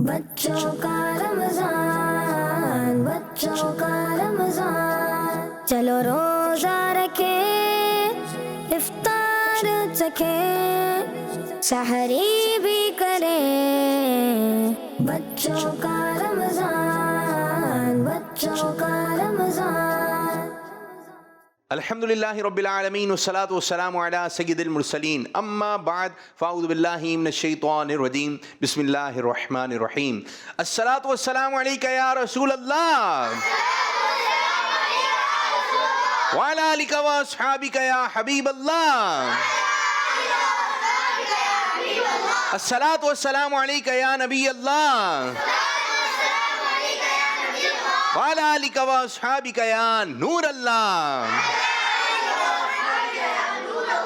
بچوں کا رمضان، بچوں کا رمضان، چلو روزہ رکھے، افطار چکھے، سحری بھی کریں۔ بچوں کا رمضان، بچوں کا رمضان۔ الحمدللہ رب العالمین والصلاة والسلام علی سید المرسلین، اما بعد فاعوذ باللہ من الشیطان الرجیم، بسم اللہ الرحمن الرحیم۔ الصلاة والسلام علیکہ یا رسول اللہ، وعلی آلکہ واصحابکہ یا حبیب اللہ، الصلاة والسلام علیکہ یا نبی اللہ، وعلی آلکہ واصحابکہ یا نور اللہ۔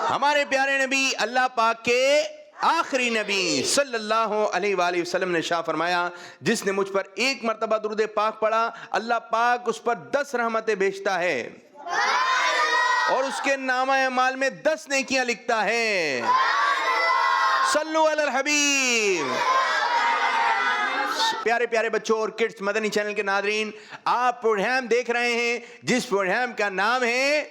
ہمارے پیارے نبی اللہ پاک کے آخری نبی صلی اللہ علیہ وآلہ وسلم نے ارشاد فرمایا، جس نے مجھ پر ایک مرتبہ درود پاک پڑھا، اللہ پاک اس پر 10 رحمتیں بھیجتا ہے اور اس کے نامہ اعمال میں 10 نیکیاں لکھتا ہے۔ صلو علی الحبیب۔ پیارے پیارے بچوں اور کڈز مدنی چینل کے ناظرین، آپ پروگرام دیکھ رہے ہیں جس پروگرام کا نام ہے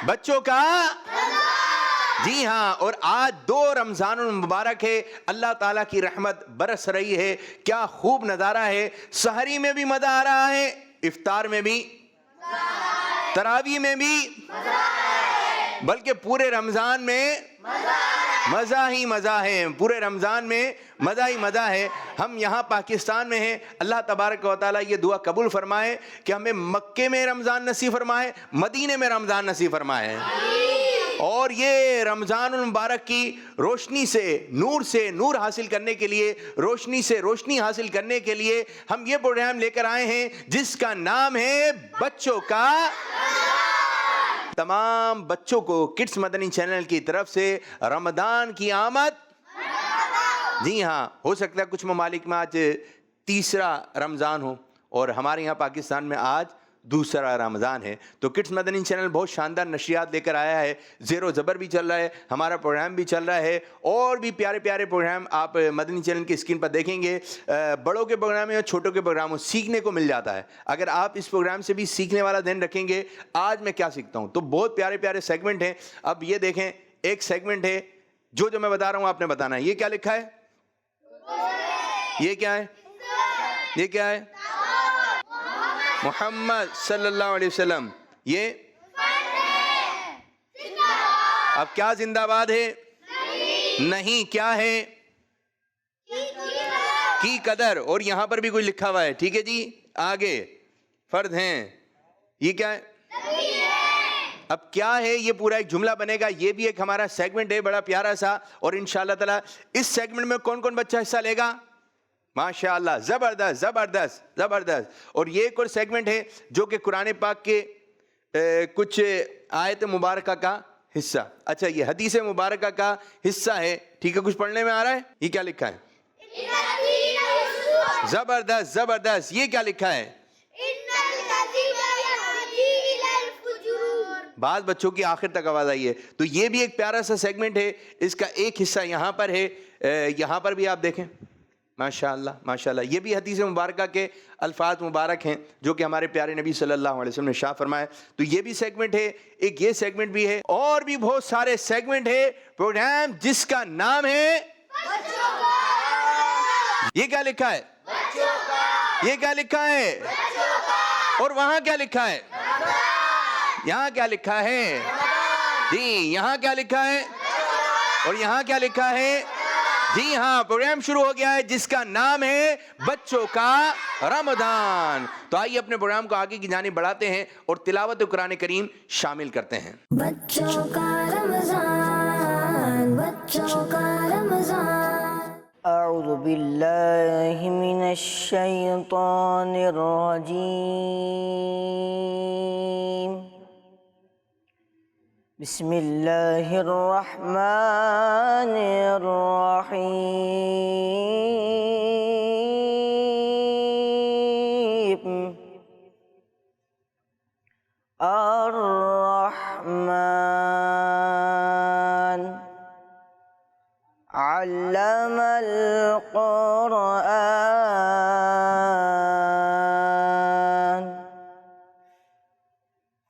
بچوں کا، جی ہاں، اور آج 2 رمضان المبارک ہے، اللہ تعالیٰ کی رحمت برس رہی ہے، کیا خوب نظارہ ہے۔ سحری میں بھی مزہ آ رہا ہے، افطار میں بھی، تراویح میں بھی، بلکہ پورے رمضان میں مزہ ہی مزہ ہے، پورے رمضان میں مزہ ہی مزہ ہے۔ ہم یہاں پاکستان میں ہیں، اللہ تبارک و تعالیٰ یہ دعا قبول فرمائے کہ ہمیں مکے میں رمضان نصیب فرمائے، مدینے میں رمضان نصیب فرمائے، اور یہ رمضان المبارک کی روشنی سے نور حاصل کرنے کے لیے، روشنی سے روشنی حاصل کرنے کے لیے ہم یہ پروگرام لے کر آئے ہیں جس کا نام ہے بچوں کا۔ تمام بچوں کو کڈز مدنی چینل کی طرف سے رمضان کی آمد۔ جی ہاں، ہو سکتا ہے کچھ ممالک میں آج تیسرا رمضان ہو اور ہمارے یہاں پاکستان میں آج دوسرا رمضان ہے، تو کڈز مدنی چینل بہت شاندار نشریات لے کر آیا ہے، زیر و زبر بھی چل رہا ہے، ہمارا پروگرام بھی چل رہا ہے، اور بھی پیارے پیارے پروگرام آپ مدنی چینل کی اسکرین پر دیکھیں گے۔ بڑوں کے پروگرام اور چھوٹوں کے پروگراموں سیکھنے کو مل جاتا ہے۔ اگر آپ اس پروگرام سے بھی سیکھنے والا ذہن رکھیں گے، آج میں کیا سیکھتا ہوں، تو بہت پیارے پیارے سیگمنٹ ہیں۔ اب یہ دیکھیں، ایک سیگمنٹ ہے جو میں بتا رہا ہوں آپ نے بتانا ہے۔ یہ کیا لکھا ہے؟ یہ کیا ہے؟ یہ کیا ہے؟ محمد صلی اللہ علیہ وسلم۔ یہ اب کیا زندہ باد ہے؟ نہیں، کیا ہے؟ کی قدر۔ اور یہاں پر بھی کوئی لکھا ہوا ہے، ٹھیک ہے جی، آگے فرد ہیں، یہ کیا ہے؟ اب کیا ہے؟ یہ پورا ایک جملہ بنے گا۔ یہ بھی ایک ہمارا سیگمنٹ ہے بڑا پیارا سا، اور انشاءاللہ تعالی اس سیگمنٹ میں کون کون بچہ حصہ لے گا؟ ماشاءاللہ، زبردست زبردست زبردست۔ اور یہ ایک اور سیگمنٹ ہے جو کہ قرآن پاک کے کچھ آیت مبارکہ کا حصہ، اچھا یہ حدیث مبارکہ کا حصہ ہے، ٹھیک ہے، کچھ پڑھنے میں آ رہا ہے؟ یہ کیا لکھا ہے؟ زبردست زبردست۔ یہ کیا لکھا ہے؟ بعض بچوں کی آخر تک آواز آئی ہے، تو یہ بھی ایک پیارا سا سیگمنٹ ہے، اس کا ایک حصہ یہاں پر ہے، یہاں پر بھی آپ دیکھیں، ماشاءاللہ ماشاءاللہ، یہ بھی حدیث مبارکہ کے الفاظ مبارک ہیں جو کہ ہمارے پیارے نبی صلی اللہ علیہ وسلم نے ارشاد فرمایا، تو یہ بھی سیگمنٹ ہے، ایک یہ سیگمنٹ بھی ہے، اور بھی بہت سارے سیگمنٹ ہے۔ پروگرام جس کا نام ہے بچوں کا۔ یہ کیا لکھا ہے؟ بچوں کا۔ یہ کیا لکھا ہے؟ بچوں کا۔ اور وہاں کیا لکھا ہے؟ یہاں کیا لکھا ہے؟ جی، یہاں کیا لکھا ہے؟ اور یہاں کیا لکھا ہے؟ جی ہاں، پروگرام شروع ہو گیا ہے جس کا نام ہے بچوں کا رمضان۔ تو آئیے اپنے پروگرام کو آگے کی جانب بڑھاتے ہیں اور تلاوت قرآن کریم شامل کرتے ہیں۔ بچوں کا رمضان، بچوں کا رمضان۔ اعوذ باللہ من الشیطان الرجیم، بسم اللہ الرحمن الرحیم۔ الرحمن علم القرآن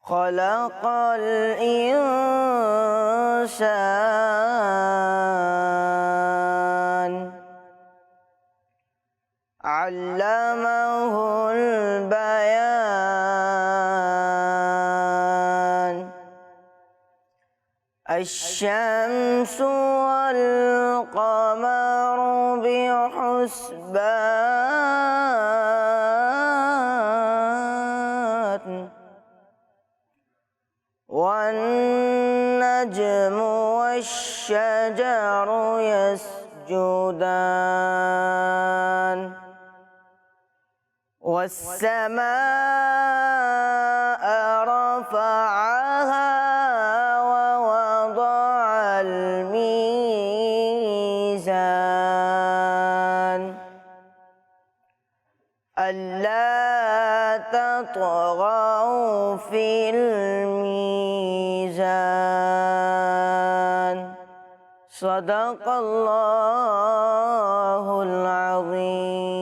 خلق الإنسان علمه البيان الشمس والقمر بحسبان والنجم والشجر يسجدان والسماء رفعها ووضع الميزان ألا تطغوا في الميزان صدق الله العظيم.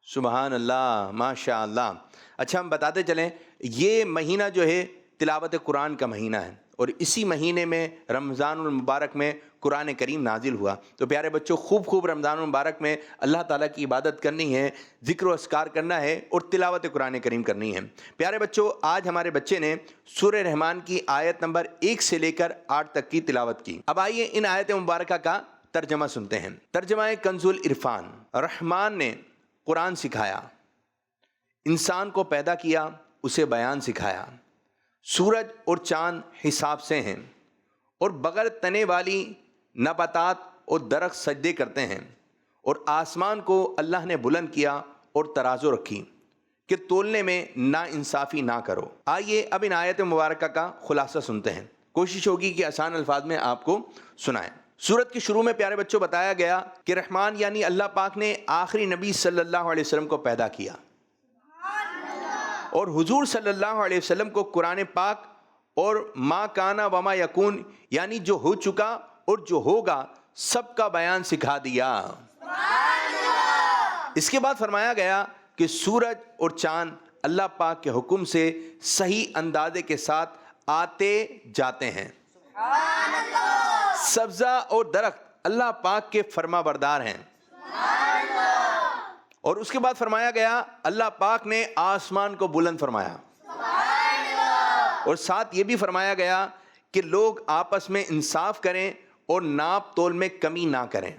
سبحان اللہ، ماشاء اللہ. اچھا ہم بتاتے چلیں، یہ مہینہ جو ہے تلاوت قرآن کا مہینہ ہے، اور اسی مہینے میں رمضان المبارک میں قرآن کریم نازل ہوا. تو پیارے بچوں، خوب رمضان المبارک میں اللہ تعالیٰ کی عبادت کرنی ہے، ذکر و اذکار کرنا ہے، اور تلاوت قرآن کریم کرنی ہے. پیارے بچوں، آج ہمارے بچے نے سورہ رحمان کی آیت نمبر 1 سے لے کر 8 تک کی تلاوت کی. اب آئیے ان آیت مبارکہ کا ترجمہ سنتے ہیں. ترجمہ کنز العرفان. رحمان نے قرآن سکھایا، انسان کو پیدا کیا، اسے بیان سکھایا. سورج اور چاند حساب سے ہیں، اور بغیر تنے والی نباتات اور درخت سجدے کرتے ہیں. اور آسمان کو اللہ نے بلند کیا اور ترازو رکھی کہ تولنے میں نا انصافی نہ کرو. آئیے اب ان آیت مبارکہ کا خلاصہ سنتے ہیں. کوشش ہوگی کہ آسان الفاظ میں آپ کو سنائیں. سورت کے شروع میں پیارے بچوں بتایا گیا کہ رحمان یعنی اللہ پاک نے آخری نبی صلی اللہ علیہ وسلم کو پیدا کیا، اور حضور صلی اللہ علیہ وسلم کو قرآن پاک اور ما کانا وما یکون یعنی جو ہو چکا اور جو ہوگا سب کا بیان سکھا دیا. اس کے بعد فرمایا گیا کہ سورج اور چاند اللہ پاک کے حکم سے صحیح اندازے کے ساتھ آتے جاتے ہیں. سبزہ اور درخت اللہ پاک کے فرما بردار ہیں. اور اس کے بعد فرمایا گیا اللہ پاک نے آسمان کو بلند فرمایا، اور ساتھ یہ بھی فرمایا گیا کہ لوگ آپس میں انصاف کریں اور ناپ تول میں کمی نہ کریں.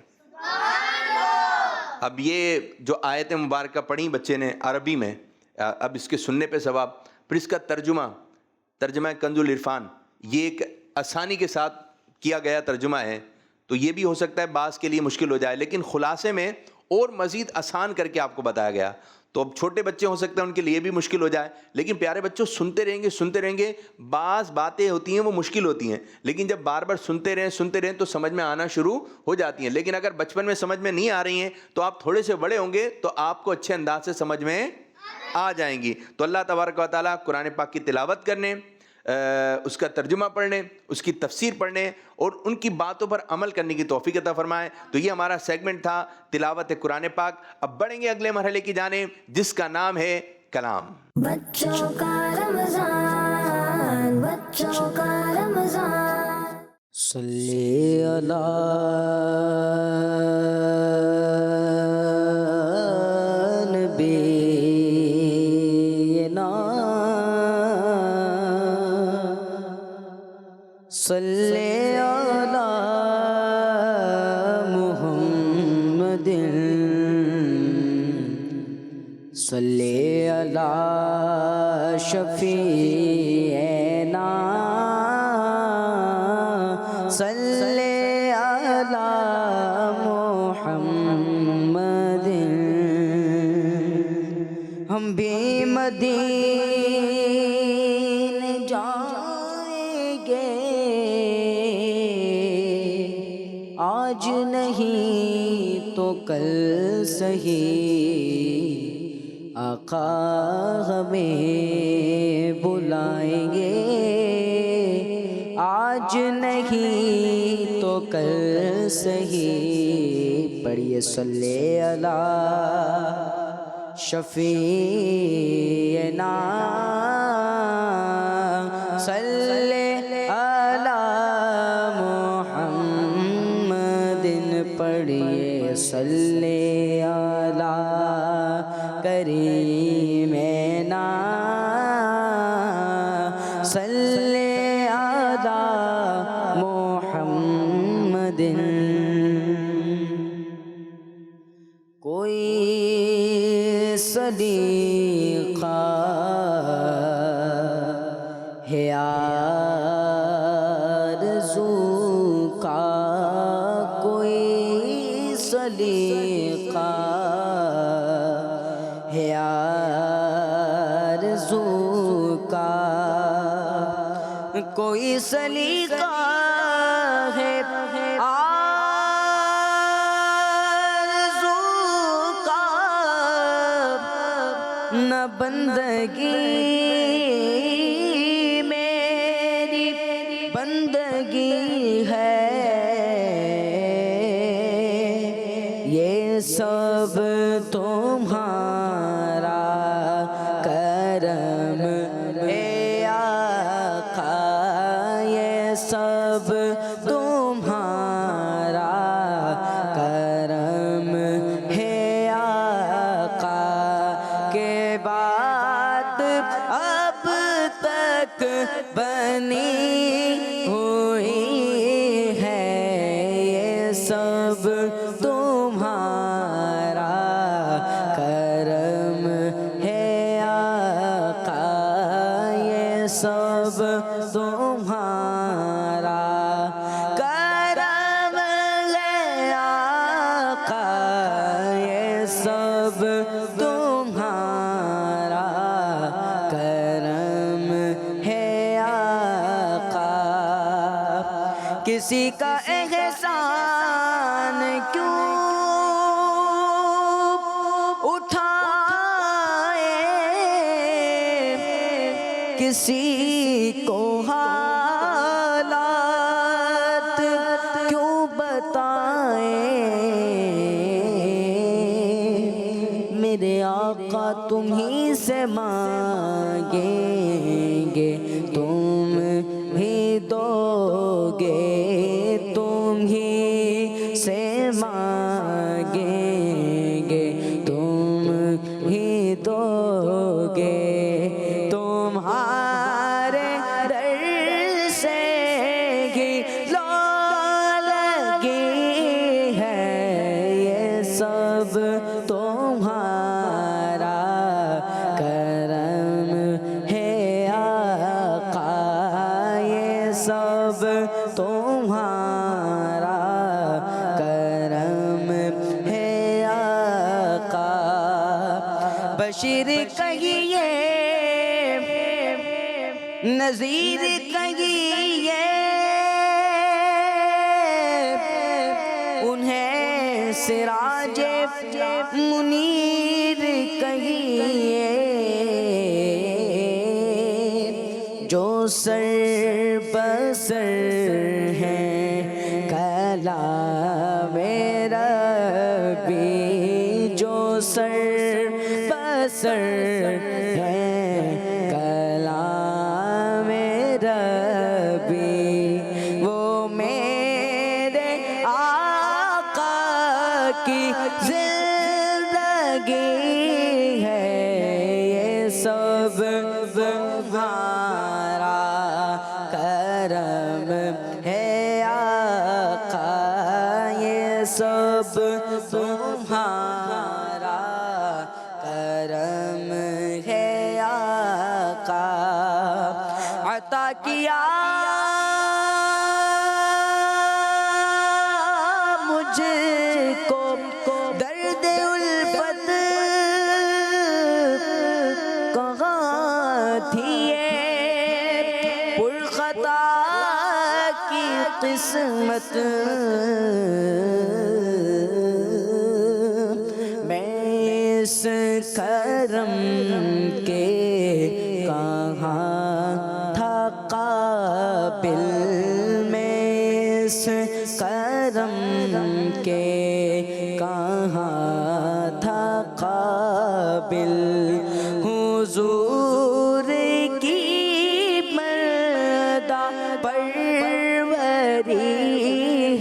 اب یہ جو آیت مبارکہ پڑھی بچے نے عربی میں، اب اس کے سننے پہ ثواب. پھر اس کا ترجمہ کنز العرفان، یہ ایک آسانی کے ساتھ کیا گیا ترجمہ ہے، تو یہ بھی ہو سکتا ہے بعض کے لیے مشکل ہو جائے، لیکن خلاصے میں اور مزید آسان کر کے آپ کو بتایا گیا. تو اب چھوٹے بچے ہو سکتے ہیں ان کے لیے بھی مشکل ہو جائے، لیکن پیارے بچوں سنتے رہیں گے. بعض باتیں ہوتی ہیں وہ مشکل ہوتی ہیں، لیکن جب بار بار سنتے رہیں تو سمجھ میں آنا شروع ہو جاتی ہیں. لیکن اگر بچپن میں سمجھ میں نہیں آ رہی ہیں تو آپ تھوڑے سے بڑے ہوں گے تو آپ کو اچھے انداز سے سمجھ میں آ جائیں گی. تو اللہ تبارک و تعالیٰ قرآن پاک کی تلاوت کرنے، اس کا ترجمہ پڑھنے، اس کی تفسیر پڑھنے اور ان کی باتوں پر عمل کرنے کی توفیق عطا فرمائے. تو یہ ہمارا سیگمنٹ تھا تلاوت قرآن پاک. اب بڑھیں گے اگلے مرحلے کی جانب جس کا نام ہے کلام. بچوں کا رمضان، بچوں کا رمضان. صلی علی نبینا صلی علی محمد صلی علی شفیعنا صلی علی محمد. ہم بھی مدینے جائیں گے آج نہیں تو کل سہی، آقا ہمیں بلائیں گے آج آج نہیں تو کل سہی پڑھیے صلی اللہ شفیعنا صلی اللہ محمد پڑھیے صلی اللہ کریمنا صلی اللہ محمد کوئی صدیقہ ہے آرزو کا کوئی صدیقہ ہے آرزو کا کوئی سلیقہ ہے آرزو کا نہ بندگی میری بندگی ہے یہ سب تمہارا کرم اے آقا یہ سب تمہارا کرم ہے آقا کے بات اب تک بنی ہوئی ہے یہ سب تمہارا کرم ہے آقا یہ سب تمہارا کرم ہے آقا یہ سب تمہارا کرم ہے آقا کسی کا احسان کیوں اٹھائے کسی کو حالات کیوں بتائیں میرے آقا تمہیں سے مانگیں گے تم ہی دو گے تم ہی سے مانگیں گے تم ہی دو گے تمہارے در سے ہی لگی ہے یہ سب تمہارا کرم ہے آقا یہ سب تمہارا کرم ہے آقا بشیر کہیے نذیر کہیے انہیں سراج منیر کہیے جو سر بسر ہیں کلام ربی جو سر بسر ہیں کلام ربی وہ میرے آقا کی زندگی ہے یہ سب تمہارا کرم ہے آقا یہ سب تمہارا کرم ہے آقا عطا کیا مجھ کو درد الفت کہاں تھی یہ پرخطا کی قسمت میں اس کرم کے کہاں تھا قابل اس کرم کے کہاں تھا قابل حضور کی پردہ پروری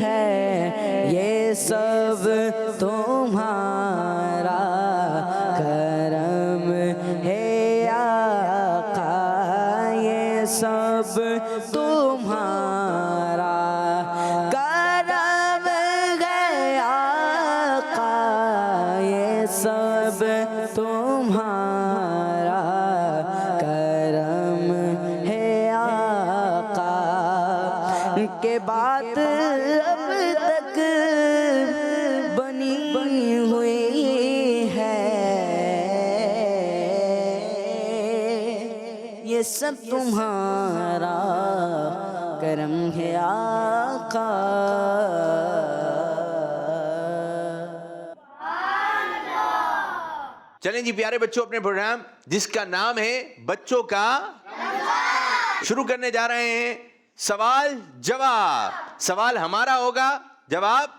ہے یہ سب تمہارا کرم ہے آقا یہ سب تمہارا کرم ہے آقا یہ سب تمہارا کرم ہے آقا کہ بات اب تک بنی ہوئی ہے یہ سب تمہارا کرم ہے آقا. چلیں جی پیارے بچوں، اپنے پروگرام جس کا نام ہے بچوں کا شروع کرنے جا رہے ہیں. سوال جواب. سوال ہمارا ہوگا، جواب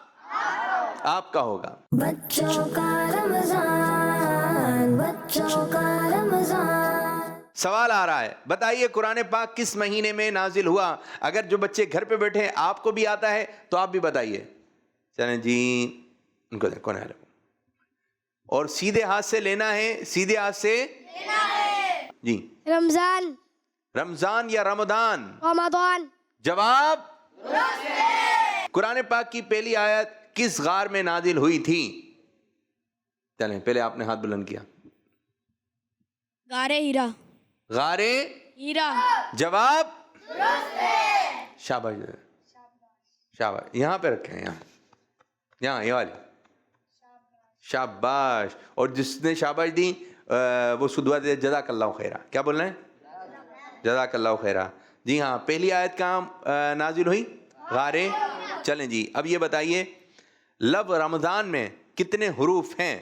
آپ کا ہوگا. بچوں کا رمضان، بچوں کا رمضان. سوال آ رہا ہے، بتائیے قرآن پاک کس مہینے میں نازل ہوا؟ اگر جو بچے گھر پہ بیٹھے ہیں آپ کو بھی آتا ہے تو آپ بھی بتائیے. چلیں جی ان کو کون ہے، اور سیدھے ہاتھ سے لینا ہے، سیدھے ہاتھ سے جی. رمضان. رمضان یا رمضان؟ رمضان. جواب قرآن پاک کی پہلی آیت کس غار میں نازل ہوئی تھی؟ چلیں پہلے آپ نے ہاتھ بلند کیا. غارے ہیرا. غارے ہیرا. جواب شاباش شاباش. یہاں پہ رکھیں، یہاں یہ والی شاباش. اور جس نے شاباش دی وہ سدوا دے جزاک اللہ خیرہ. کیا بولنا ہے؟ جزاک اللہ خیرہ. جی ہاں، پہلی آیت کہاں نازل ہوئی؟ غارے. چلیں جی اب یہ بتائیے لفظ رمضان میں کتنے حروف ہیں؟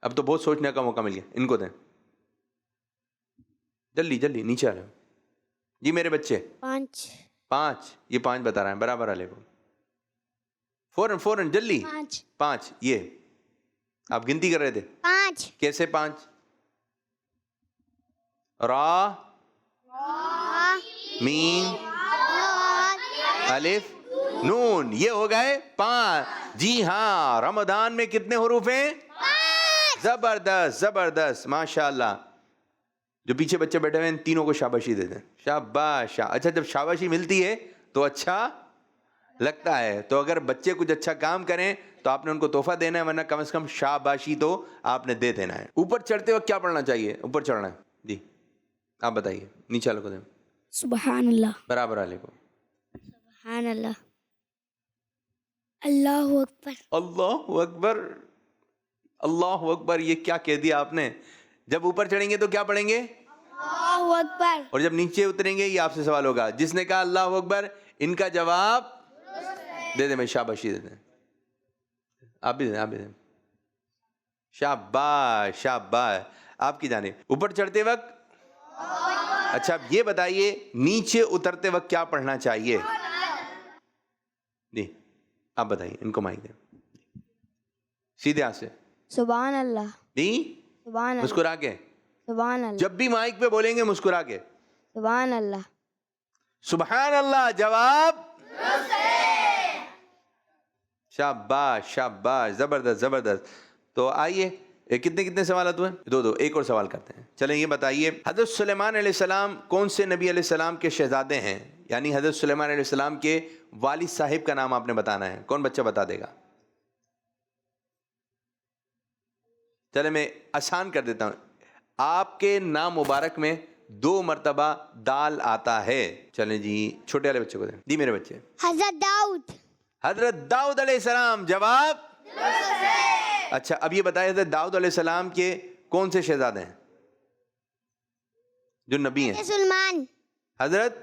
اب تو بہت سوچنے کا موقع مل گیا، ان کو دیں جلدی جلدی نیچے آ جاؤ. جی میرے بچے 5. 5. یہ 5 بتا رہے ہیں برابر والے کو. فوراً فوراً جلدی. 5. یہ آپ گنتی کر رہے تھے. 5. کیسے 5؟ را میم الف نون، یہ ہو گئے 5. جی ہاں، رمضان میں کتنے حروف ہیں؟ 5. زبردست زبردست ماشاءاللہ. جو پیچھے بچے بیٹھے ہوئے ہیں ان تینوں کو شاباشی دے دیں. شاباش. اچھا جب شاباشی ملتی ہے تو اچھا لگتا ہے. تو اگر بچے کچھ اچھا کام کریں تو آپ نے ان کو تحفہ دینا ہے، ورنہ کم از کم شاباشی تو آپ نے دے دینا ہے. اوپر چڑھتے وقت کیا پڑھنا چاہیے؟ اوپر چڑھنا ہے جی آپ بتائیے. نیچے والے کو دیں سبحان اللہ. برابر والے کو. سبحان اللہ. اللہ اکبر. اللہ اکبر. اللہ اکبر. یہ کیا کہہ دیا آپ نے؟ جب اوپر چڑھیں گے تو کیا پڑھیں گے؟ اللہ اکبر. اور جب نیچے اتریں گے یہ آپ سے سوال ہوگا. جس نے کہا اللہ اکبر ان کا جواب دے دیں. میں شاباشی دے دیں. آپ بھی دیں، آپ بھی دیں. شاباش شاباش. آپ کی جانب. اوپر چڑھتے وقت اچھا اب یہ بتائیے نیچے اترتے وقت کیا پڑھنا چاہیے؟ جی آپ بتائیے. ان کو مائک دیں سیدھے ہاتھ سے. سبحان اللہ. جی سبحان اللہ. مسکرا کے. سبحان اللہ. جب بھی مائک پہ بولیں گے مسکرا کے. سبحان اللہ. سبحان اللہ. جواب شاباش شاباش. زبردست زبردست. تو آئیے کتنے کتنے سوالات ہوئے؟ 2. ایک اور سوال کرتے ہیں. چلیں یہ بتائیے حضرت سلیمان علیہ السلام کون سے نبی علیہ السلام کے شہزادے ہیں؟ یعنی حضرت سلیمان علیہ السلام کے والد صاحب کا نام آپ نے بتانا ہے. کون بچہ بتا دے گا؟ چلے میں آسان کر دیتا ہوں. آپ کے نام مبارک میں 2 مرتبہ دال آتا ہے. چلیں جی چھوٹے والے بچے کو دیں. جی میرے بچے. حضرت داؤد. حضرت داؤد علیہ السلام. جواب اچھا اب یہ بتائیے حضرت داؤد علیہ السلام کے کون سے شہزادے ہیں جو نبی ہیں؟ سلمان. حضرت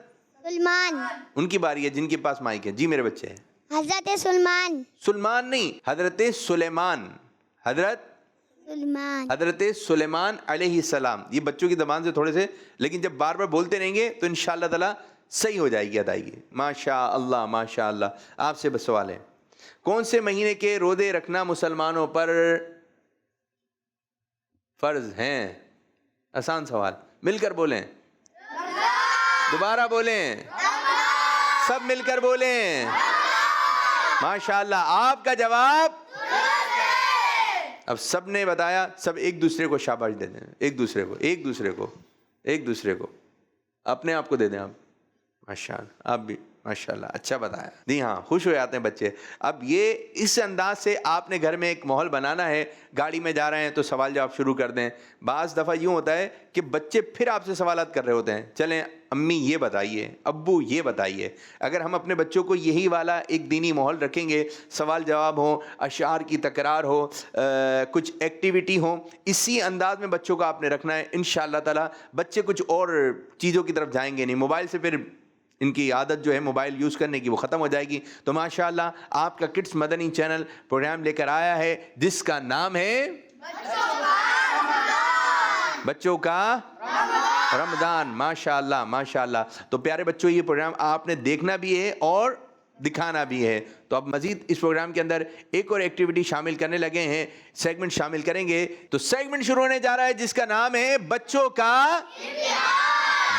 سلمان. ان کی باری ہے جن کے پاس مائک ہے. جی میرے بچے ہیں. حضرت سلمان. سلمان نہیں، حضرت سلیمان. حضرت سلمان. حضرت سلیمان علیہ السلام. یہ بچوں کی زبان سے تھوڑے سے، لیکن جب بار بار بولتے رہیں گے تو انشاءاللہ تعالی صحیح ہو جائے گی ادائیگی. ماشاء اللہ ماشاء اللہ. آپ سے بس سوال ہے, کون سے مہینے کے روزے رکھنا مسلمانوں پر فرض ہیں؟ آسان سوال, مل کر بولیں, دوبارہ بولیں, سب مل کر بولیں. ماشاءاللہ. آپ کا جواب, اب سب نے بتایا, سب ایک دوسرے کو شاباش دے دیں, ایک دوسرے کو اپنے آپ کو دے دیں. آپ ماشاءاللہ, آپ بھی ماشاءاللہ اچھا بتایا. جی ہاں, خوش ہو جاتے ہیں بچے. اب یہ اس انداز سے آپ نے گھر میں ایک ماحول بنانا ہے. گاڑی میں جا رہے ہیں تو سوال جواب شروع کر دیں. بعض دفعہ یوں ہوتا ہے کہ بچے پھر آپ سے سوالات کر رہے ہوتے ہیں, چلیں امی یہ بتائیے, ابو یہ بتائیے. اگر ہم اپنے بچوں کو یہی والا ایک دینی ماحول رکھیں گے, سوال جواب ہو, اشعار کی تکرار ہو, کچھ ایکٹیویٹی ہو, اسی انداز میں بچوں کو آپ نے رکھنا ہے. انشاءاللہ تعالی بچے کچھ اور چیزوں کی طرف جائیں گے نہیں. موبائل سے پھر ان کی عادت جو ہے موبائل یوز کرنے کی وہ ختم ہو جائے گی. تو ماشاءاللہ آپ کا کڈس مدنی چینل پروگرام لے کر آیا ہے جس کا نام ہے بچوں کا رمضان. ماشاءاللہ ماشاءاللہ. تو پیارے بچوں, یہ پروگرام آپ نے دیکھنا بھی ہے اور دکھانا بھی ہے. تو اب مزید اس پروگرام کے اندر ایک اور ایکٹیویٹی شامل کرنے لگے ہیں, سیگمنٹ شامل کریں گے. تو سیگمنٹ شروع ہونے جا رہا ہے جس کا نام ہے بچوں کا,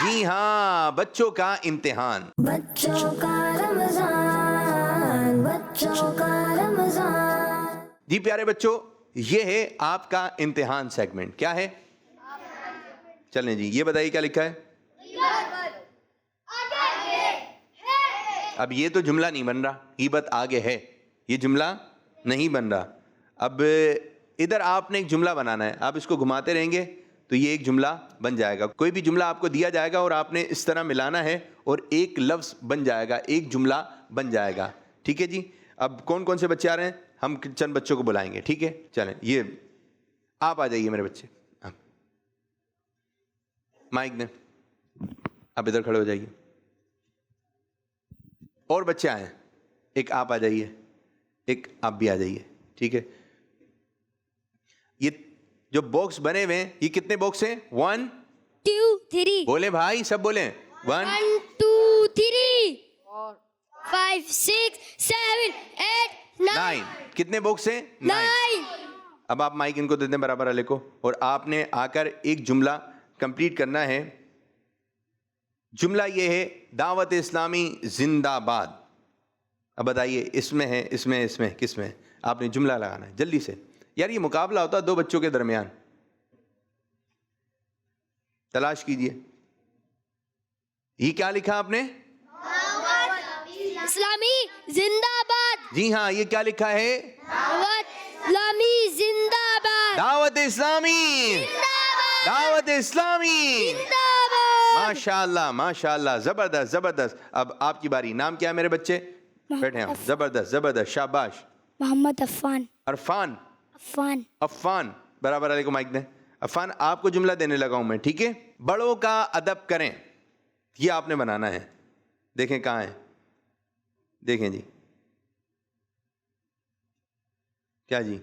جی ہاں, بچوں کا امتحان. بچوں کا رمضان, بچوں کا رمضان. جی پیارے بچوں, یہ ہے آپ کا امتحان سیگمنٹ. کیا ہے؟ چلیں جی, یہ بتائیے کیا لکھا ہے. اب یہ تو جملہ نہیں بن رہا, غیبت آگے ہے, یہ جملہ نہیں بن رہا. اب ادھر آپ نے ایک جملہ بنانا ہے, آپ اس کو گھماتے رہیں گے تو یہ ایک جملہ بن جائے گا. کوئی بھی جملہ آپ کو دیا جائے گا اور آپ نے اس طرح ملانا ہے اور ایک لفظ بن جائے گا, ایک جملہ بن جائے گا. ٹھیک ہے جی. اب کون کون سے بچے آ رہے ہیں, ہم چند بچوں کو بلائیں گے. ٹھیک ہے, چلیں یہ آپ آ جائیے میرے بچے, مائک دیں, آپ ادھر کھڑے ہو جائیے. اور بچے آئے, ایک آپ آ جائیے, ایک آپ بھی آ جائیے. ٹھیک ہے, یہ جو باکس بنے ہوئے ہیں یہ کتنے باکس ہیں؟ 1 2 3 بولیں بھائی, سب بولیں. 1 2 3 5 6 7 8 9. کتنے باکس ہیں؟ 9. اب آپ مائک ان کو دے دیں برابر والے کو, اور آپ نے آ کر ایک جملہ کمپلیٹ کرنا ہے. جملہ یہ ہے دعوت اسلامی زندہ باد. اب بتائیے اس میں ہے, اس میں کس میں؟ آپ نے جملہ لگانا ہے جلدی سے. یار یہ مقابلہ ہوتا ہے دو بچوں کے درمیان. تلاش کیجئے, یہ کیا لکھا آپ نے؟ اسلامی زندہ باد. جی ہاں, یہ کیا لکھا ہے؟ اسلامی زندہ باد. دعوت اسلامی, دعوت اسلامی. ماشاءاللہ ماشاءاللہ, زبردست زبردست. اب آپ کی باری. نام کیا ہے میرے بچے؟ بیٹھے ہم. زبردست زبردست, شاباش. محمد عفان. عرفان. عفان. عفان, برابر علیہ کو مائک دیں. عفان, آپ کو جملہ دینے لگا ہوں میں. ٹھیک ہے, بڑوں کا ادب کریں, یہ آپ نے بنانا ہے. دیکھیں کہاں ہے, دیکھیں جی, کیا جی,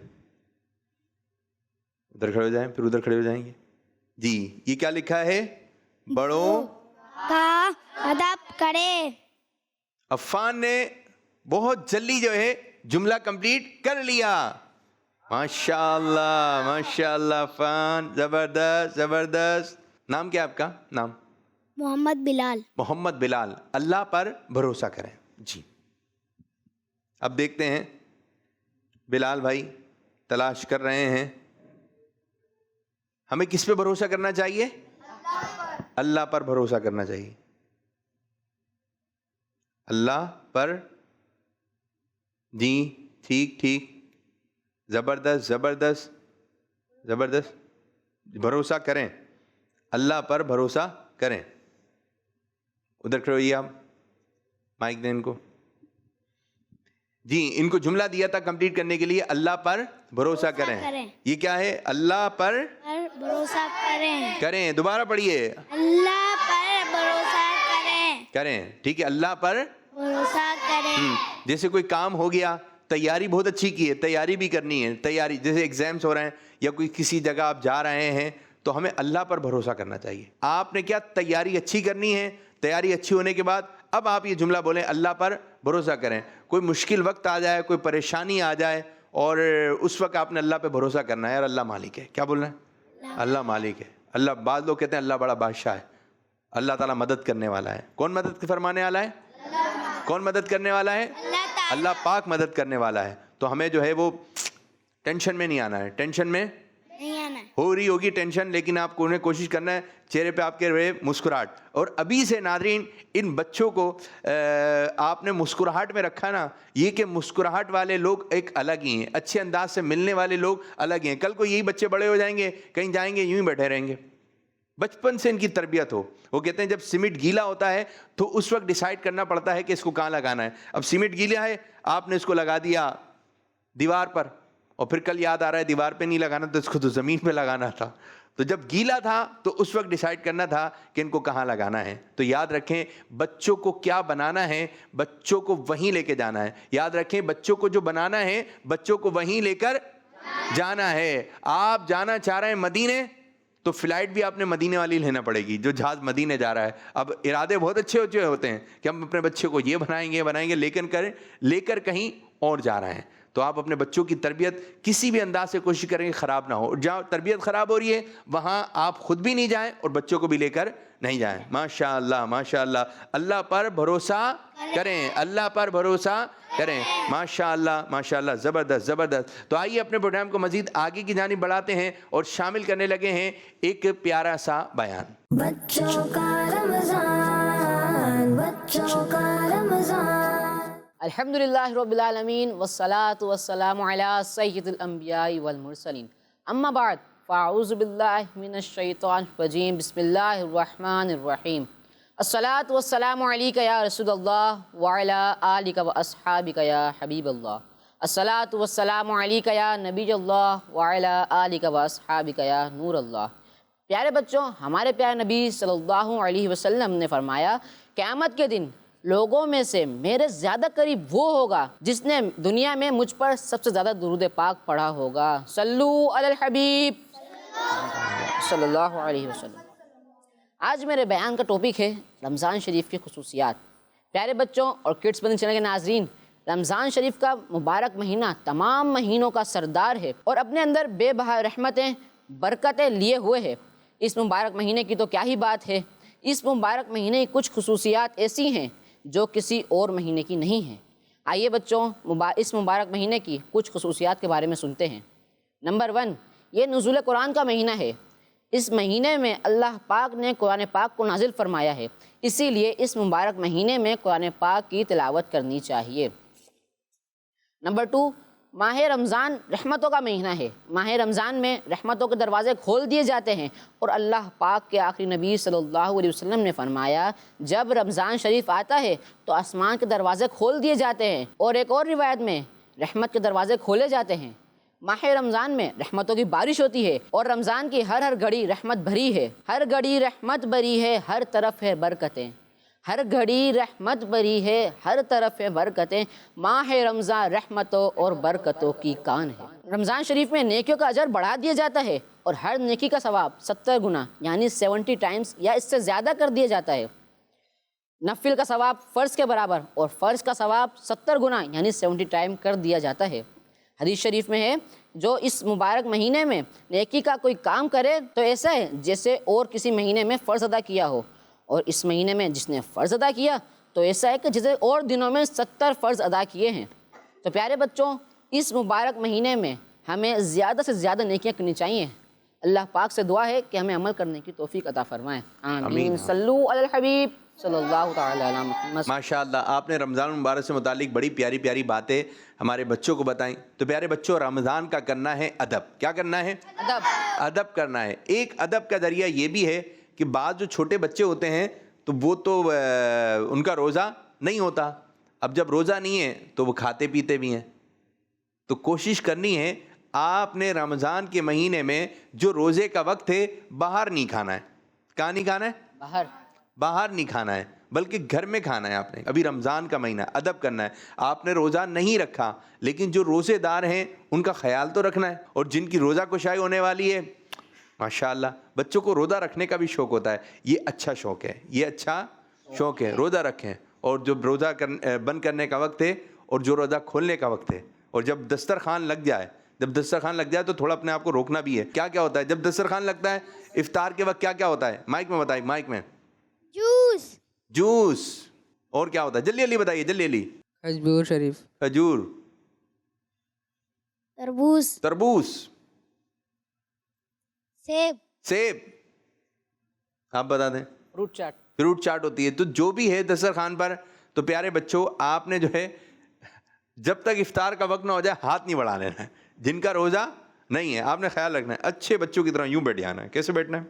ادھر کھڑے ہو جائیں, پھر ادھر کھڑے ہو جائیں گے. جی, یہ کیا لکھا ہے؟ بڑوں کا ادب کرے. عفان نے بہت جلدی جو ہے جملہ کمپلیٹ کر لیا. ماشاءاللہ ماشاءاللہ عفان, زبردست زبردست. نام کیا آپ کا؟ نام محمد بلال. محمد بلال. اللہ پر بھروسہ کریں. جی, اب دیکھتے ہیں بلال بھائی تلاش کر رہے ہیں. ہمیں کس پہ بھروسہ کرنا چاہیے؟ اللہ پر بھروسہ کرنا چاہیے. اللہ پر. جی ٹھیک ٹھیک, زبردست زبردست زبردست. بھروسہ کریں, اللہ پر بھروسہ کریں. ادھر کھڑے ہوئیے آپ, مائک دیں ان کو. جی, ان کو جملہ دیا تھا کمپلیٹ کرنے کے لیے, اللہ پر بھروسہ کریں. یہ کیا ہے؟ اللہ پر بھروسہ کریں. کریں. دوبارہ پڑھیے, اللہ پر بھروسہ کریں. کریں. ٹھیک ہے, اللہ پر بھروسہ کریں. جیسے کوئی کام ہو گیا, تیاری بہت اچھی کی ہے, تیاری بھی کرنی ہے. تیاری جیسے ایگزامس ہو رہے ہیں یا کوئی کسی جگہ آپ جا رہے ہیں تو ہمیں اللہ پر بھروسہ کرنا چاہیے. آپ نے کیا تیاری اچھی کرنی ہے, تیاری اچھی ہونے کے بعد اب آپ یہ جملہ بولیں اللہ پر بھروسہ کریں. کوئی مشکل وقت آ جائے, کوئی پریشانی آ جائے, اور اس وقت آپ نے اللہ پہ بھروسہ کرنا ہے, یار اللہ مالک ہے. کیا بولنا ہے؟ اللہ مالک ہے. اللہ, بعض لوگ کہتے ہیں اللہ بڑا بادشاہ ہے, اللہ تعالیٰ مدد کرنے والا ہے. کون مدد فرمانے والا ہے؟ کون مدد کرنے والا ہے؟ اللہ پاک مدد کرنے والا ہے. تو ہمیں جو ہے وہ ٹینشن میں نہیں آنا ہے. ٹینشن میں نہیں آنا. ہو رہی ہوگی ٹینشن, لیکن آپ کو انہیں کوشش کرنا ہے چہرے پہ آپ کے رہے مسکراہٹ. اور ابھی سے ناظرین ان بچوں کو آپ نے مسکراہٹ میں رکھا نا, یہ کہ مسکراہٹ والے لوگ ایک الگ ہی ہیں, اچھے انداز سے ملنے والے لوگ الگ ہیں. کل کو یہی بچے بڑے ہو جائیں گے, کہیں جائیں گے یوں ہی بیٹھے رہیں گے. بچپن سے ان کی تربیت ہو. وہ کہتے ہیں جب سیمنٹ گیلا ہوتا ہے تو اس وقت ڈیسائیڈ کرنا پڑتا ہے کہ اس کو کہاں لگانا ہے. اب سیمنٹ گیلا ہے, آپ نے اس کو لگا دیا دیوار پر, اور پھر کل یاد آ رہا ہے دیوار پہ نہیں لگانا تو اس کو تو زمین پہ لگانا تھا. تو جب گیلا تھا تو اس وقت ڈیسائیڈ کرنا تھا کہ ان کو کہاں لگانا ہے. تو یاد رکھیں بچوں کو کیا بنانا ہے, بچوں کو وہیں لے کے جانا ہے. یاد رکھیں بچوں کو جو بنانا ہے بچوں کو وہیں لے کر جانا ہے. آپ جانا چاہ رہے ہیں مدینے, تو فلائٹ بھی آپ نے مدینے والی لینا پڑے گی جو جہاز مدینے جا رہا ہے. اب ارادے بہت اچھے اچھے ہوتے ہیں کہ ہم اپنے بچے کو یہ بنائیں گے لے کر کہیں اور جا رہے ہیں. تو آپ اپنے بچوں کی تربیت کسی بھی انداز سے کوشش کریں کہ خراب نہ ہو. جہاں تربیت خراب ہو رہی ہے وہاں آپ خود بھی نہیں جائیں اور بچوں کو بھی لے کر نہیں جائیں. ماشاء اللہ ماشاء اللہ. اللہ پر بھروسہ کریں, اللہ پر بھروسہ کریں. ماشاء اللہ ماشاء اللہ, زبردست زبردست. تو آئیے اپنے پروگرام کو مزید آگے کی جانب بڑھاتے ہیں اور شامل کرنے لگے ہیں ایک پیارا سا بیان. بچوں کا رمضان, بچوں کا رمضان. الحمدللہ رب العالمین والصلاة والسلام علی سید الانبیاء والمرسلین. اما بعد فاعوذ باللہ من الشیطان الرجیم. بسم اللہ الرحمن الرحیم. الصلاة والسلام علیک یا رسول اللہ وعلی آلک واصحابک یا حبیب اللہ. الصلاة والسلام علیک یا نبی اللہ وعلی آلک واصحابک یا نور اللہ. پیارے بچوں, ہمارے پیارے نبی صلی اللہ علیہ وسلم نے فرمایا قیامت کے دن لوگوں میں سے میرے زیادہ قریب وہ ہوگا جس نے دنیا میں مجھ پر سب سے زیادہ درود پاک پڑھا ہوگا. صلو علی الحبیب صلی اللہ علیہ وسلم. آج میرے بیان کا ٹاپک ہے رمضان شریف کی خصوصیات. پیارے بچوں اور کڈس مدنی چینل کے ناظرین, رمضان شریف کا مبارک مہینہ تمام مہینوں کا سردار ہے اور اپنے اندر بے بہا رحمتیں برکتیں لیے ہوئے ہے. اس مبارک مہینے کی تو کیا ہی بات ہے. اس مبارک مہینے کی کچھ خصوصیات ایسی ہیں جو کسی اور مہینے کی نہیں ہیں. آئیے بچوں اس مبارک مہینے کی کچھ خصوصیات کے بارے میں سنتے ہیں. نمبر 1, یہ نزول قرآن کا مہینہ ہے. اس مہینے میں اللہ پاک نے قرآن پاک کو نازل فرمایا ہے, اسی لیے اس مبارک مہینے میں قرآن پاک کی تلاوت کرنی چاہیے. نمبر 2, ماہ رمضان رحمتوں کا مہینہ ہے. ماہ رمضان میں رحمتوں کے دروازے کھول دیے جاتے ہیں اور اللہ پاک کے آخری نبی صلی اللہ علیہ وسلم نے فرمایا جب رمضان شریف آتا ہے تو آسمان کے دروازے کھول دیے جاتے ہیں. اور ایک اور روایت میں رحمت کے دروازے کھولے جاتے ہیں. ماہ رمضان میں رحمتوں کی بارش ہوتی ہے اور رمضان کی ہر گھڑی رحمت بھری ہے. ہر گھڑی رحمت بھری ہے, ہر طرف ہے برکتیں. ہر گھڑی رحمت بھری ہے, ہر طرف ہے برکتیں. ماہ رمضان رحمتوں اور برکتوں کی کان ہے. رمضان شریف میں نیکیوں کا اجر بڑھا دیا جاتا ہے اور ہر نیکی کا ثواب 70 گنا یعنی 70 ٹائمز یا اس سے زیادہ کر دیا جاتا ہے. نفل کا ثواب فرض کے برابر اور فرض کا ثواب 70 گنا یعنی 70 ٹائم کر دیا جاتا ہے. حدیث شریف میں ہے جو اس مبارک مہینے میں نیکی کا کوئی کام کرے تو ایسا ہے جیسے اور کسی مہینے میں فرض ادا کیا ہو, اور اس مہینے میں جس نے فرض ادا کیا تو ایسا ہے کہ جسے اور دنوں میں 70 فرض ادا کیے ہیں. تو پیارے بچوں اس مبارک مہینے میں ہمیں زیادہ سے زیادہ نیکیاں کرنی چاہیے. اللہ پاک سے دعا ہے کہ ہمیں عمل کرنے کی توفیق عطا فرمائے. آمین. صلو علی الحبیب صلی اللہ تعالی علی محمد. ماشاء اللہ, آپ نے رمضان المبارک سے متعلق بڑی پیاری پیاری باتیں ہمارے بچوں کو بتائیں. تو پیارے بچوں رمضان کا کرنا ہے ادب. کیا کرنا ہے؟ ادب کرنا ہے. ایک ادب کا ذریعہ یہ بھی ہے کہ بعض جو چھوٹے بچے ہوتے ہیں تو وہ تو ان کا روزہ نہیں ہوتا. اب جب روزہ نہیں ہے تو وہ کھاتے پیتے بھی ہیں. تو کوشش کرنی ہے آپ نے رمضان کے مہینے میں جو روزے کا وقت ہے باہر نہیں کھانا ہے. کہاں نہیں کھانا ہے؟ باہر نہیں کھانا ہے بلکہ گھر میں کھانا ہے. آپ نے ابھی رمضان کا مہینہ ادب کرنا ہے. آپ نے روزہ نہیں رکھا لیکن جو روزے دار ہیں ان کا خیال تو رکھنا ہے, اور جن کی روزہ کشائی ہونے والی ہے ماشاء اللہ بچوں کو روزہ رکھنے کا بھی شوق ہوتا ہے. یہ اچھا شوق ہے, یہ اچھا شوق ہے، روزہ رکھیں، اور جو روزہ بند کرنے کا وقت ہے اور جو روزہ کھولنے کا وقت ہے، اور جب دسترخوان لگ جائے، تو تھوڑا اپنے آپ کو روکنا بھی ہے۔ کیا کیا ہوتا ہے جب دسترخوان لگتا ہے افطار کے وقت؟ کیا کیا ہوتا ہے؟ مائک میں بتائیے، مائک میں۔ جوس، جوس، اور کیا ہوتا ہے؟ جلدی جلدی بتائیے، جلدی جلدی۔ کھجور شریف، کھجور، تربوز، تربوز، سیب، سیب، آپ بتا دیں۔ فروٹ چاٹ، فروٹ چاٹ ہوتی ہے۔ تو جو بھی ہے دسترخوان پر، تو پیارے بچوں آپ نے جو ہے جب تک افطار کا وقت نہ ہو جائے ہاتھ نہیں بڑھا لینا ہے۔ جن کا روزہ نہیں ہے آپ نے خیال رکھنا ہے، اچھے بچوں کی طرح یوں بیٹھ جانا ہے۔ کیسے بیٹھنا ہے؟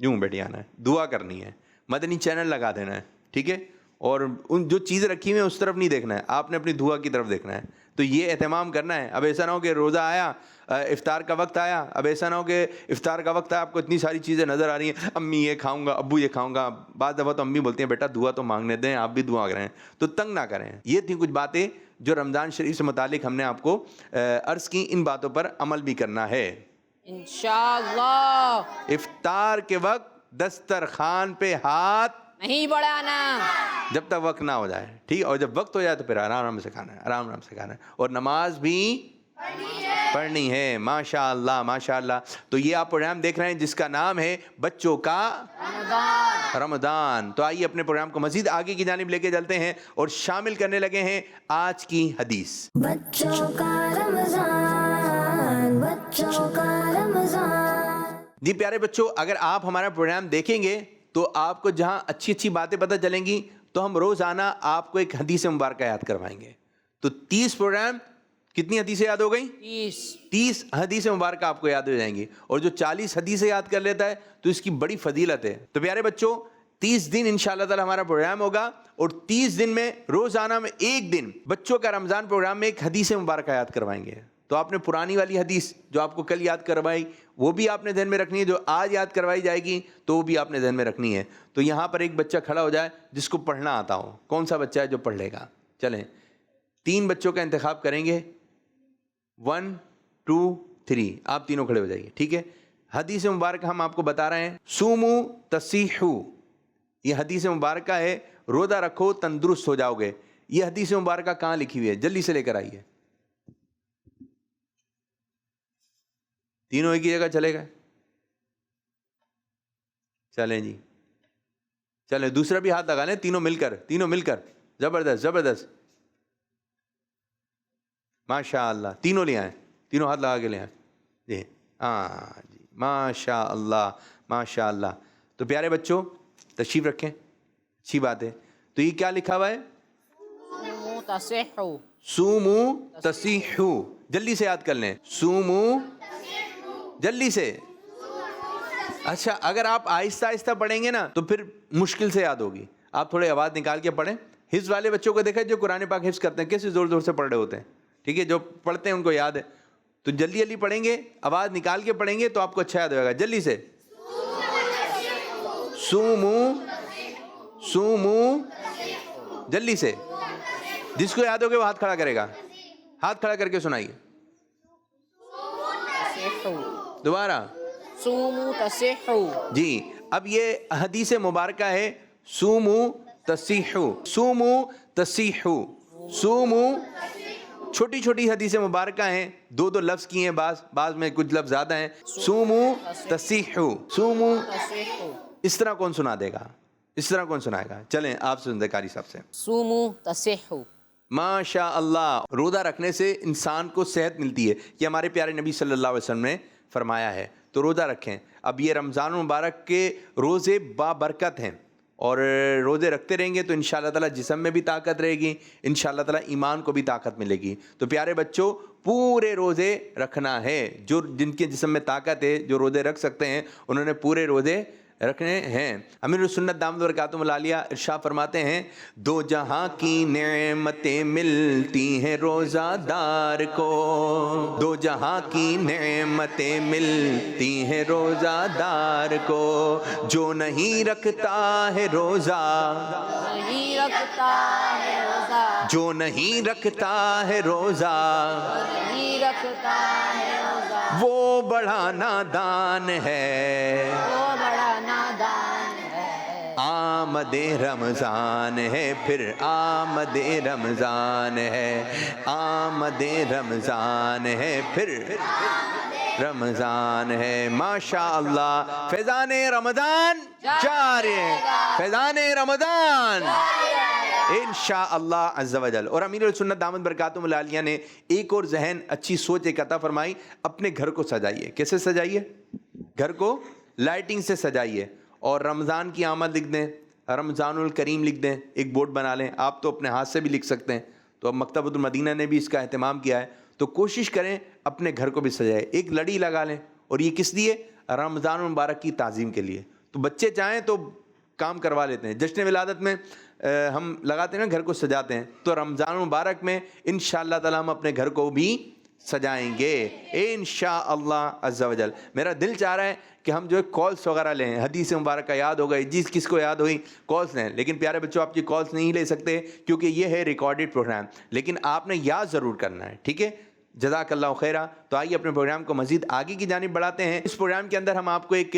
یوں بیٹھ جانا ہے، دعا کرنی ہے، مدنی چینل لگا دینا ہے، ٹھیک ہے؟ اور ان جو چیزیں رکھی ہوئی ہیں اس طرف نہیں دیکھنا ہے، آپ نے اپنی دعا کی طرف دیکھنا ہے۔ تو یہ اہتمام کرنا ہے۔ اب ایسا نہ ہو کہ روزہ آیا، افطار کا وقت آیا، اب ایسا نہ ہو کہ افطار کا وقت آیا آپ کو اتنی ساری چیزیں نظر آ رہی ہیں، امی یہ کھاؤں گا، ابو یہ کھاؤں گا۔ بعض دفعہ تو امی بولتی ہیں بیٹا دعا تو مانگنے دیں، آپ بھی دعا کریں، تو تنگ نہ کریں۔ یہ تھیں کچھ باتیں جو رمضان شریف سے متعلق ہم نے آپ کو عرض کی، ان باتوں پر عمل بھی کرنا ہے انشاءاللہ۔ افطار کے وقت دسترخوان پہ ہاتھ نہیں بڑھانا جب تک وقت نہ ہو جائے، ٹھیک ہے؟ اور جب وقت ہو جائے تو پھر آرام آرام سے کھانا ہے، آرام آرام سے کھانا ہے، اور نماز بھی پڑھنی ہے۔ ماشاء اللہ، ماشاء اللہ۔ تو یہ آپ پروگرام دیکھ رہے ہیں جس کا نام ہے بچوں کا رمضان۔ تو آئیے اپنے پروگرام کو مزید آگے کی جانب لے کے چلتے ہیں اور شامل کرنے لگے ہیں آج کی حدیث۔ بچوں کا رمضان، بچوں کا رمضان۔ جی پیارے بچوں، اگر آپ ہمارا پروگرام دیکھیں گے تو آپ کو جہاں اچھی اچھی باتیں پتہ چلیں گی، تو ہم روزانہ آپ کو ایک حدیث مبارکہ یاد کروائیں گے۔ تو 30 پروگرام، کتنی حدیثیں یاد ہو گئیں؟ 30 حدیث مبارکہ آپ کو یاد ہو جائیں گی، اور جو 40 حدیثیں یاد کر لیتا ہے تو اس کی بڑی فضیلت ہے۔ تو پیارے بچوں 30 دن انشاءاللہ تعالی ہمارا پروگرام ہوگا، اور 30 دن میں روزانہ میں ایک دن بچوں کا رمضان پروگرام میں ایک حدیث مبارکہ یاد کروائیں گے۔ تو آپ نے پرانی والی حدیث جو آپ کو کل یاد کروائی وہ بھی آپ نے ذہن میں رکھنی ہے، جو آج یاد کروائی جائے گی تو وہ بھی آپ نے ذہن میں رکھنی ہے۔ تو یہاں پر ایک بچہ کھڑا ہو جائے جس کو پڑھنا آتا ہو، کون سا بچہ ہے جو پڑھ لے گا؟ چلیں 3 بچوں کا انتخاب کریں گے، 1 2 3، آپ تینوں کھڑے ہو جائیے، ٹھیک ہے؟ حدیث مبارکہ ہم آپ کو بتا رہے ہیں، سومو تصیحو، یہ حدیث مبارکہ ہے، روزہ رکھو تندرست ہو جاؤ گے۔ یہ حدیث مبارکہ کہاں لکھی ہوئی ہے؟ جلدی سے لے کر آئیے۔ تینوں ایک ہی جگہ چلے گئے؟ چلیں جی، چلیں دوسرا بھی ہاتھ لگا لیں، تینوں مل کر، زبردست زبردست، ماشاء اللہ، تینوں لے آئیں، تینوں ہاتھ لگا کے لے آئیں جی، ہاں جی، ماشاء اللہ ماشاء اللہ۔ تو پیارے بچوں تشریف رکھیں، اچھی بات ہے۔ تو یہ کیا لکھا ہوا ہے؟ تصحو، سومو تصیحو، جلدی سے یاد کر لیں، سومو، جلدی سے۔ اچھا اگر آپ آہستہ آہستہ پڑھیں گے نا تو پھر مشکل سے یاد ہوگی، آپ تھوڑے آواز نکال کے پڑھیں۔ حفظ والے بچوں کو دیکھیں جو قرآن پاک حفظ کرتے ہیں کیسے زور زور سے پڑھ رہے ہوتے ہیں، ٹھیک ہے؟ جو پڑھتے ہیں ان کو یاد ہے، تو جلدی جلدی پڑھیں گے، آواز نکال کے پڑھیں گے تو آپ کو اچھا یاد ہوگا۔ جلدی سے، سومو سومو، جلدی سے، جس کو یاد ہوگا وہ ہاتھ کھڑا کرے گا، ہاتھ کھڑا کر کے سنائیے دوبارہ، سومو تصحو۔ جی اب یہ حدیث مبارکہ ہے سومو تصیحو، سومو تصیحو، سومو، چھوٹی چھوٹی حدیث مبارکہ ہیں، 2 لفظ کی ہیں، بعض میں کچھ لفظ زیادہ ہیں۔ سومو تصیحو، سومو، اس طرح کون سنا دے گا؟ اس طرح کون سنائے گا؟ چلیں آپ سے قاری صاحب سے۔ سومو تصحو۔ ماشاء اللہ، روزہ رکھنے سے انسان کو صحت ملتی ہے، یہ ہمارے پیارے نبی صلی اللہ علیہ وسلم نے فرمایا ہے۔ تو روزہ رکھیں۔ اب یہ رمضان المبارک کے روزے بابرکت ہیں، اور روزے رکھتے رہیں گے تو انشاءاللہ تعالیٰ جسم میں بھی طاقت رہے گی، انشاءاللہ تعالیٰ ایمان کو بھی طاقت ملے گی۔ تو پیارے بچوں پورے روزے رکھنا ہے، جو جن کے جسم میں طاقت ہے، جو روزے رکھ سکتے ہیں انہوں نے پورے روزے رکھنے ہیں۔ امیر السنت دامت برکاتہم العالیہ ارشاد فرماتے ہیں، 2 جہاں کی نعمتیں ملتی ہیں روزہ دار کو، 2 جہاں کی نعمتیں ملتی ہیں روزہ دار کو، جو نہیں رکھتا ہے روزہ، نہیں رکھتا ہے روزہ، جو نہیں رکھتا ہے روزہ، نہیں رکھتا ہے روزہ، وہ بڑا نادان ہے، وہ بڑا نادان ہے۔ آمد رمضان ہے، پھر آمد رمضان ہے، آمد رمضان ہے، پھر رمضان ہے، ماشاء اللہ، فیضان رمضان جاری ہے، فیضان رمضان انشاءاللہ عز و جل۔ اور امیر السنت دامت برکاتہم العالیہ نے ایک اور ذہن اچھی سوچ ایک عطا فرمائی، اپنے گھر کو سجائیے۔ کیسے سجائیے؟ گھر کو لائٹنگ سے سجائیے، اور رمضان کی آمد لکھ دیں، رمضان الکریم لکھ دیں، ایک بورڈ بنا لیں۔ آپ تو اپنے ہاتھ سے بھی لکھ سکتے ہیں، تو اب مکتبۃ المدینہ نے بھی اس کا اہتمام کیا ہے، تو کوشش کریں اپنے گھر کو بھی سجائے۔ ایک لڑی لگا لیں، اور یہ کس لیے؟ رمضان المبارک کی تعظیم کے لیے۔ تو بچے چاہیں تو کام کروا لیتے ہیں، جشن ولادت میں ہم لگاتے ہیں نا، گھر کو سجاتے ہیں، تو رمضان المبارک میں انشاءاللہ تعالی ہم اپنے گھر کو بھی سجائیں گے انشاءاللہ عز و جل۔ میرا دل چاہ رہا ہے کہ ہم جو ہے کالس وغیرہ لیں، حدیث مبارکہ یاد ہو گئی، جس کس کو یاد ہوئی کالس لیں، لیکن پیارے بچوں آپ کی کالس نہیں لے سکتے کیونکہ یہ ہے ریکارڈڈ پروگرام، لیکن آپ نے یاد ضرور کرنا ہے، ٹھیک ہے؟ جزاک اللہ خیرہ۔ تو آئیے اپنے پروگرام کو مزید آگے کی جانب بڑھاتے ہیں۔ اس پروگرام کے اندر ہم آپ کو ایک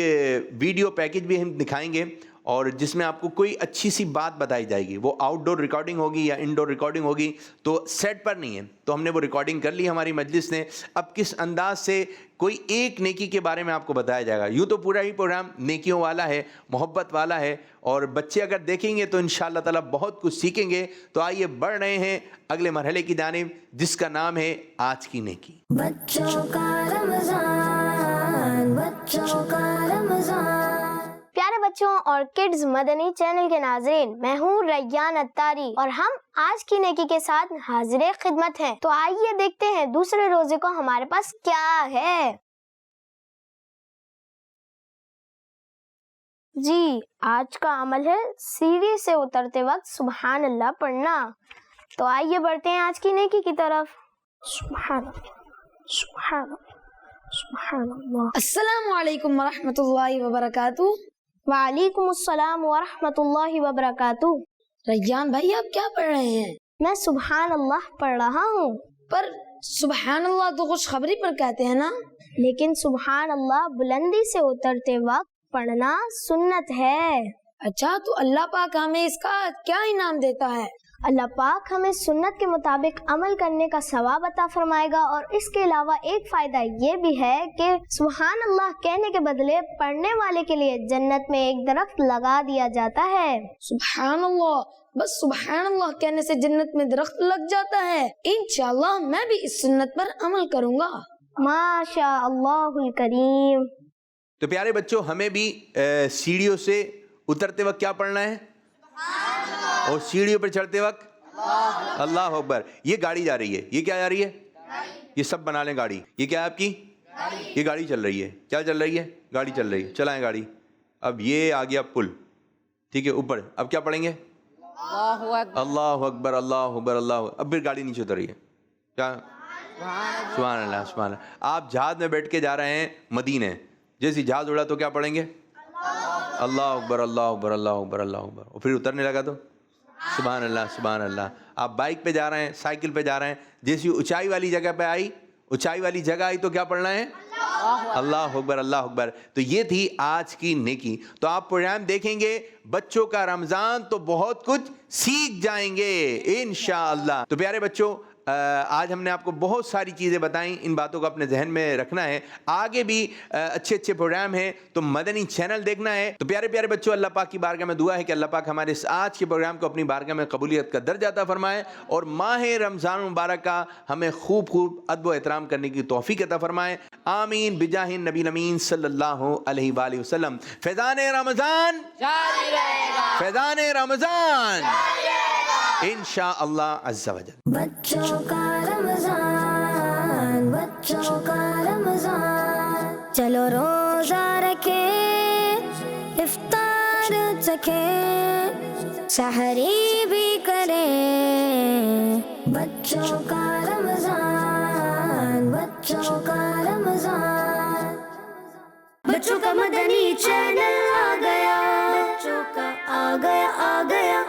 ویڈیو پیکج بھی ہم دکھائیں گے، اور جس میں آپ کو کوئی اچھی سی بات بتائی جائے گی، وہ آؤٹ ڈور ریکارڈنگ ہوگی یا انڈور ریکارڈنگ ہوگی، تو سیٹ پر نہیں ہے، تو ہم نے وہ ریکارڈنگ کر لی ہماری مجلس نے۔ اب کس انداز سے کوئی ایک نیکی کے بارے میں آپ کو بتایا جائے گا۔ یوں تو پورا ہی پروگرام نیکیوں والا ہے، محبت والا ہے، اور بچے اگر دیکھیں گے تو انشاءاللہ تعالی بہت کچھ سیکھیں گے۔ تو آئیے بڑھ رہے ہیں اگلے مرحلے کی جانب، جس کا نام ہے آج کی نیکی۔ بچوں کا رمضان، بچوں کا رمضان۔ پیارے بچوں اور کڈز مدنی چینل کے ناظرین، میں ہوں ریان اتاری اور ہم آج کی نیکی کے ساتھ حاضر خدمت ہیں۔ تو آئیے دیکھتے ہیں دوسرے روزے کو ہمارے پاس کیا ہے۔ جی، آج کا عمل ہے سیڑھی سے اترتے وقت سبحان اللہ پڑھنا۔ تو آئیے بڑھتے ہیں آج کی نیکی کی طرف۔ سبحان اللہ، سبحان اللہ، سبحان اللہ۔ السلام علیکم ورحمۃ اللہ وبرکاتہ۔ وعلیکم السلام ورحمۃ اللہ وبرکاتہ۔ ریان بھائی آپ کیا پڑھ رہے ہیں؟ میں سبحان اللہ پڑھ رہا ہوں۔ پر سبحان اللہ تو خوشخبری پر کہتے ہیں نا؟ لیکن سبحان اللہ بلندی سے اترتے وقت پڑھنا سنت ہے۔ اچھا، تو اللہ پاک ہمیں اس کا کیا انعام دیتا ہے؟ اللہ پاک ہمیں سنت کے مطابق عمل کرنے کا ثواب عطا فرمائے گا، اور اس کے علاوہ ایک فائدہ یہ بھی ہے کہ سبحان اللہ کہنے کے بدلے پڑھنے والے کے لیے جنت میں ایک درخت لگا دیا جاتا ہے۔ سبحان اللہ، بس سبحان اللہ کہنے سے جنت میں درخت لگ جاتا ہے؟ انشاءاللہ میں بھی اس سنت پر عمل کروں گا۔ ماشاء اللہ الکریم۔ تو پیارے بچوں، ہمیں بھی سیڑھیوں سے اترتے وقت کیا پڑھنا ہے؟ اور سیڑھیوں پر چڑھتے وقت اللہ اکبر۔ یہ گاڑی جا رہی ہے، یہ کیا جا رہی ہے؟ یہ سب بنا لیں گاڑی۔ یہ کیا ہے آپ کی؟ یہ گاڑی چل رہی ہے۔ کیا چل رہی ہے؟ گاڑی چل رہی ہے۔ چلائیں گاڑی۔ اب یہ آ گیا پل، ٹھیک ہے، اوپر۔ اب کیا پڑھیں گے؟ اللہ اکبر، اللہ اکبر، اللہ۔ اب پھر گاڑی نیچے اتر رہی ہے، کیا؟ سبحان اللہ، سبحان اللہ۔ آپ جہاز میں بیٹھ کے جا رہے ہیں مدینے، جیسے جہاز اڑا تو کیا پڑھیں گے؟ اللہ اکبر، اللہ اکبر، اللہ اکبر، اللہ اکبر۔ اور پھر اترنے لگا تو سبحان اللہ، سبحان اللہ۔ آپ بائک پہ جا رہے ہیں، سائیکل پہ جا رہے ہیں، جیسی اونچائی والی جگہ پہ آئی، اونچائی والی جگہ آئی تو کیا پڑھنا ہے؟ اللہ اکبر، اللہ اکبر۔ تو یہ تھی آج کی نیکی۔ تو آپ پروگرام دیکھیں گے، بچوں کا رمضان، تو بہت کچھ سیکھ جائیں گے انشاءاللہ۔ تو پیارے بچوں، آج ہم نے آپ کو بہت ساری چیزیں بتائیں، ان باتوں کو اپنے ذہن میں رکھنا ہے۔ آگے بھی اچھے اچھے پروگرام ہیں، تو مدنی چینل دیکھنا ہے۔ تو پیارے پیارے بچوں، اللہ پاک کی بارگاہ میں دعا ہے کہ اللہ پاک ہمارے اس آج کے پروگرام کو اپنی بارگاہ میں قبولیت کا درجہ عطا فرمائے، اور ماہ رمضان مبارک کا ہمیں خوب خوب ادب و احترام کرنے کی توفیق عطا فرمائے۔ آمین بجاہ نبی امین صلی اللہ علیہ وآلہ وسلم۔ فیضان رمضان جاری رہے گا، فیضان رمضان انشاءاللہ عز و جل۔ بچوں کا رمضان، بچوں کا رمضان، چلو روزہ رکھیں، افطار چکھیں، سحری بھی کریں۔ بچوں کا رمضان، بچوں کا رمضان، بچوں کا مدنی چینل آ گیا، بچوں کا آ گیا، آ گیا۔